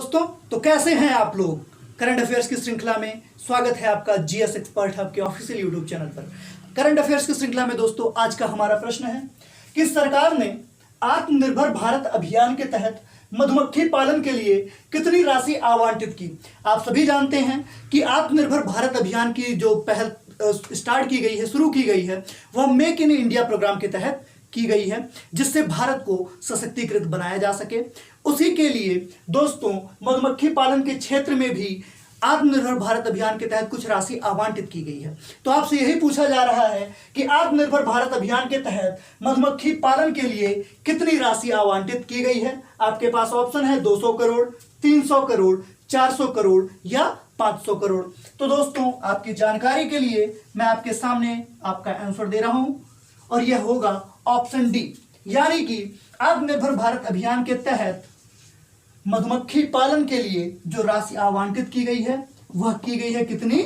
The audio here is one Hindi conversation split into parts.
दोस्तों, तो कैसे हैं आप लोग। करंट अफेयर्स की श्रृंखला में स्वागत है आपका जीएस एक्सपर्ट हब के ऑफिशियल यूट्यूब चैनल पर। करंट अफेयर्स की श्रृंखला में दोस्तों आज का हमारा प्रश्न है कि सरकार ने आत्मनिर्भर भारत अभियान के तहत मधुमक्खी पालन के लिए कितनी राशि आवंटित की। आप सभी जानते हैं कि आत्मनिर्भर भारत अभियान की जो पहल स्टार्ट की गई है, शुरू की गई है, वह मेक इन इंडिया प्रोग्राम के तहत की गई है, जिससे भारत को सशक्तिकृत बनाया जा सके। उसी के लिए दोस्तों मधुमक्खी पालन के क्षेत्र में भी आत्मनिर्भर भारत अभियान के तहत कुछ राशि आवंटित की गई है। तो आपसे यही पूछा जा रहा है कि आत्मनिर्भर भारत अभियान के तहत मधुमक्खी पालन के लिए कितनी राशि आवंटित की गई है। आपके पास ऑप्शन है 200 करोड़, 300 करोड़, 400 करोड़ या 500 करोड़। तो दोस्तों आपकी जानकारी के लिए मैं आपके सामने आपका आंसर दे रहा हूं और यह होगा ऑप्शन डी, यानी कि आत्मनिर्भर भारत अभियान के तहत मधुमक्खी पालन के लिए जो राशि आवंटित की गई है वह की गई है कितनी,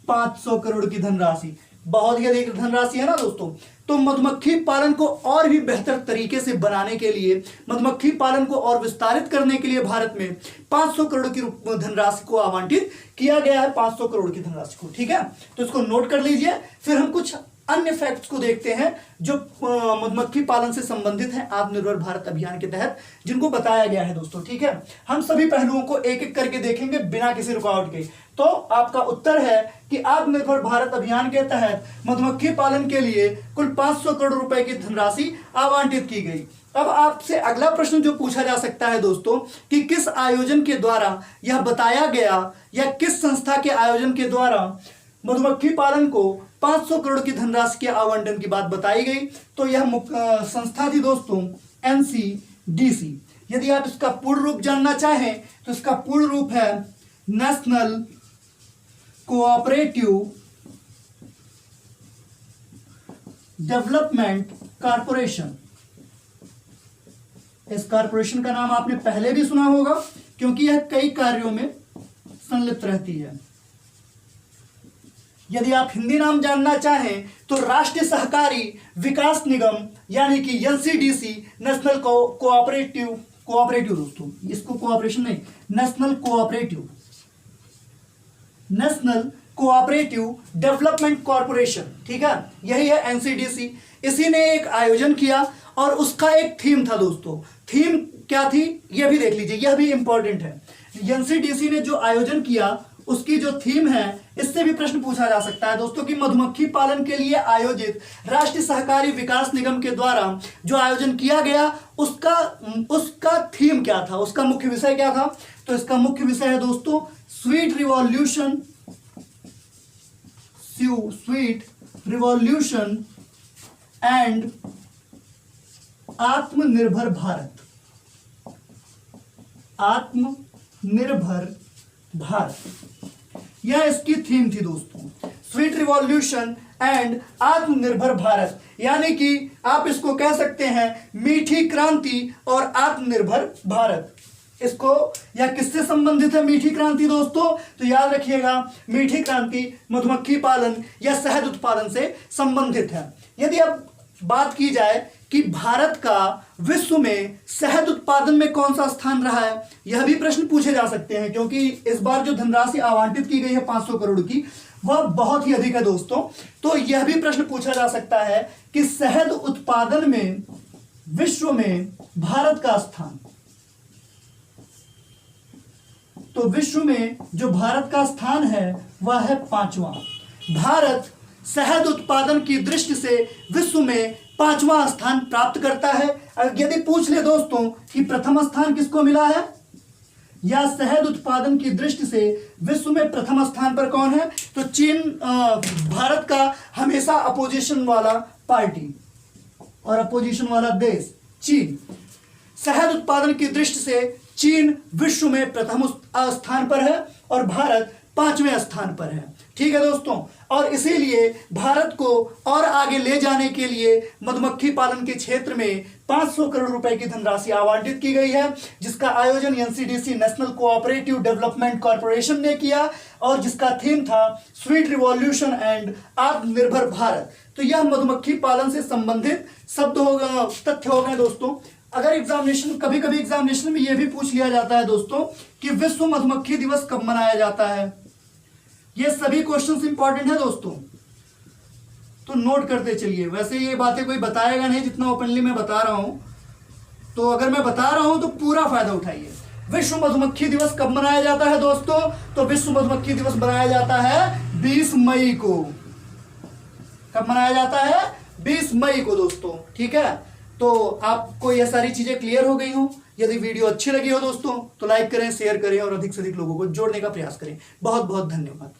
500 करोड़ की धनराशि। बहुत ही अधिक धनराशि है ना दोस्तों। तो मधुमक्खी पालन को और भी बेहतर तरीके से बनाने के लिए, मधुमक्खी पालन को और विस्तारित करने के लिए भारत में 500 करोड़ की धनराशि को आवंटित किया गया है, 500 करोड़ की धनराशि को। ठीक है, तो इसको नोट कर लीजिए। फिर हम कुछ अन्य फैक्ट्स को देखते हैं जो मधुमक्खी पालन से संबंधित हैं आत्मनिर्भर भारत अभियान के तहत, जिनको बताया गया है दोस्तों। ठीक है, हम सभी पहलुओं को एक एक करके देखेंगे बिना किसी रुकावट के। तो आपका उत्तर है कि आत्मनिर्भर भारत अभियान के तहत मधुमक्खी पालन के लिए कुल 500 करोड़ रुपए की धनराशि आवंटित की गई। अब आपसे अगला प्रश्न जो पूछा जा सकता है दोस्तों कि किस आयोजन के द्वारा यह बताया गया या किस संस्था के आयोजन के द्वारा मधुमक्खी पालन को 500 करोड़ की धनराशि के आवंटन की बात बताई गई। तो यह संस्था थी दोस्तों एनसीडीसी। यदि आप इसका पूर्ण रूप जानना चाहें तो इसका पूर्ण रूप है नेशनल कोऑपरेटिव डेवलपमेंट कॉरपोरेशन। इस कॉरपोरेशन का नाम आपने पहले भी सुना होगा क्योंकि यह कई कार्यों में संलिप्त रहती है। यदि आप हिंदी नाम जानना चाहें तो राष्ट्रीय सहकारी विकास निगम, यानी कि एनसीडीसी, नेशनल कोऑपरेटिव दोस्तों, इसको कोऑपरेशन नहीं, नेशनल कोऑपरेटिव डेवलपमेंट कॉरपोरेशन। ठीक है, यही है एनसीडीसी। इसी ने एक आयोजन किया और उसका एक थीम था दोस्तों। थीम क्या थी यह भी देख लीजिए, यह भी इंपॉर्टेंट है। एनसीडीसी ने जो आयोजन किया उसकी जो थीम है, इससे भी प्रश्न पूछा जा सकता है दोस्तों कि मधुमक्खी पालन के लिए आयोजित राष्ट्रीय सहकारी विकास निगम के द्वारा जो आयोजन किया गया उसका थीम क्या था, उसका मुख्य विषय क्या था। तो इसका मुख्य विषय है दोस्तों स्वीट रिवॉल्यूशन एंड आत्मनिर्भर भारत, यह इसकी थीम थी दोस्तों, स्वीट रिवॉल्यूशन एंड आत्मनिर्भर भारत। यानी कि आप इसको कह सकते हैं मीठी क्रांति और आत्मनिर्भर भारत। इसको या किससे संबंधित है मीठी क्रांति दोस्तों, तो याद रखिएगा मीठी क्रांति मधुमक्खी पालन या शहद उत्पादन से संबंधित है। यदि अब बात की जाए कि भारत का विश्व में शहद उत्पादन में कौन सा स्थान रहा है, यह भी प्रश्न पूछे जा सकते हैं क्योंकि इस बार जो धनराशि आवंटित की गई है 500 करोड़ की, वह बहुत ही अधिक है दोस्तों। तो यह भी प्रश्न पूछा जा सकता है कि शहद उत्पादन में विश्व में भारत का स्थान। तो विश्व में जो भारत का स्थान है वह है 5वां। भारत शहद उत्पादन की दृष्टि से विश्व में 5वां स्थान प्राप्त करता है। यदि पूछ ले दोस्तों कि प्रथम स्थान किसको मिला है या शहद उत्पादन की दृष्टि से विश्व में प्रथम स्थान पर कौन है, तो चीन, भारत का हमेशा अपोजिशन वाला पार्टी और अपोजिशन वाला देश चीन। शहद उत्पादन की दृष्टि से चीन विश्व में प्रथम स्थान पर है और भारत 5वें स्थान पर है। ठीक है दोस्तों, और इसीलिए भारत को और आगे ले जाने के लिए मधुमक्खी पालन के क्षेत्र में 500 करोड़ रुपए की धनराशि आवंटित की गई है, जिसका आयोजन NCDC, national cooperative development corporation ने किया और जिसका थीम था स्वीट रिवॉल्यूशन एंड आत्मनिर्भर भारत। तो यह मधुमक्खी पालन से संबंधित शब्द हो, तथ्य हो गए दोस्तों। अगर एग्जामिनेशन, कभी कभी एग्जामिनेशन में यह भी पूछ लिया जाता है दोस्तों कि विश्व मधुमक्खी दिवस कब मनाया जाता है। ये सभी क्वेश्चंस इंपॉर्टेंट है दोस्तों, तो नोट करते चलिए। वैसे ये बातें कोई बताएगा नहीं जितना ओपनली मैं बता रहा हूं, तो अगर मैं बता रहा हूं तो पूरा फायदा उठाइए। विश्व मधुमक्खी दिवस कब मनाया जाता है दोस्तों? तो विश्व मधुमक्खी दिवस मनाया जाता है 20 मई को। कब मनाया जाता है? 20 मई को दोस्तों, ठीक है। तो आपको ये सारी चीजें क्लियर हो गई हो। यदि वीडियो अच्छी लगी हो दोस्तों तो लाइक करें, शेयर करें और अधिक से अधिक लोगों को जोड़ने का प्रयास करें। बहुत बहुत धन्यवाद।